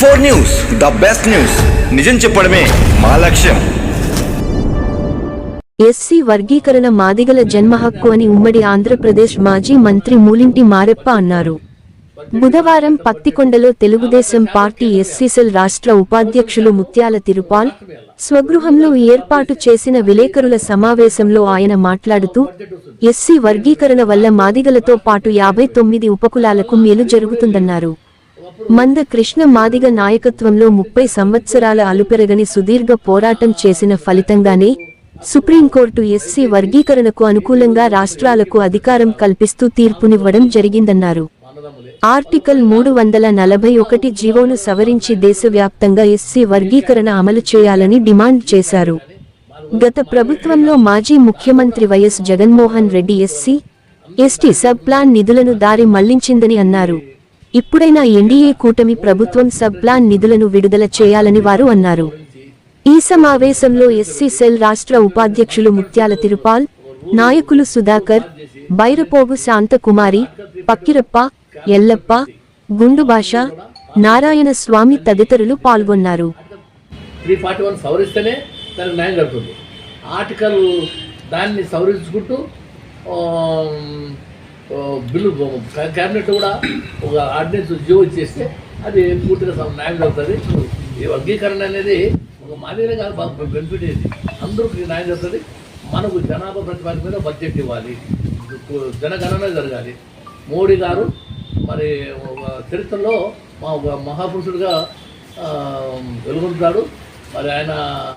V4 news the best news. నిజం చెప్పడమే మా లక్ష్యం. ఎస్సీ వర్గీకరణ మాదిగల జన్మ హక్కు అని ఉమ్మడి ఆంధ్రప్రదేశ్ మాజీ మంత్రి మూలింటి మారెప్ప అన్నారు. బుధవారం పత్తికొండలో తెలుగుదేశం పార్టీ ఎస్సీసెల్ రాష్ట్ర ఉపాధ్యక్షులు ముత్యాల తిరుపాల్ స్వగృహంలో ఏర్పాటు చేసిన విలేకరుల సమావేశంలో ఆయన మాట్లాడుతూ, ఎస్సీ వర్గీకరణ వల్ల మాదిగలతో పాటు 59 ఉపకులాలకు మేలు జరుగుతుందన్నారు. మంద కృష్ణ మాదిగ నాయకత్వంలో 30 సంవత్సరాల అలుపెరగని సుదీర్ఘ పోరాటం చేసిన ఫలితంగానే సుప్రీంకోర్టు ఎస్సీ వర్గీకరణకు అనుకూలంగా రాష్ట్రాలకు అధికారం కల్పిస్తూ తీర్పునివ్వడం జరిగిందన్నారు. ఆర్టికల్ 341 జీవోను సవరించి దేశవ్యాప్తంగా ఎస్సీ వర్గీకరణ అమలు చేయాలని డిమాండ్ చేశారు. గత ప్రభుత్వంలో మాజీ ముఖ్యమంత్రి YS Jaganmohan Reddy SC, ST sub plan నిధులను దారి మళ్లించిందని అన్నారు. ఇప్పుడైనా ఎన్డీఏ కూటమి ప్రభుత్వం సబ్ ప్లాన్ నిధులను విడుదల చేయాలని వారు అన్నారు. ఈ సమావేశంలో ఎస్సీ సెల్ రాష్ట్ర ఉపాధ్యక్షులు ముత్యాల తిరుపాల్, నాయకులు సుధాకర్, బైరపోగు శాంతకుమారి, పక్కిరప్ప, ఎల్లప్ప, గుండుభాష, నారాయణ స్వామి తదితరులు పాల్గొన్నారు. 341 సవరిస్తేనే దానికి న్యాయం జరుగుతుంది. ఆర్టికల్ దాన్ని సవరించుకుంటూ బిల్లు క్యాబినెట్ కూడా ఒక ఆర్డినెన్స్ జీవో ఇచ్చేస్తే అది పూర్తిగా న్యాయం జరుగుతుంది. ఈ వర్గీకరణ అనేది ఒక మాదిరిగా కాదు, బాగా బెనిఫిట్ అయ్యింది, అందరికీ న్యాయం జరుగుతుంది. మనకు జనాభా ప్రతిపాదన మీద బడ్జెట్ ఇవ్వాలి, జనగణన జరగాలి. మోడీ గారు మరి చరిత్రలో ఒక మహాపురుషుడిగా వెలుగొంటున్నాడు. మరి ఆయన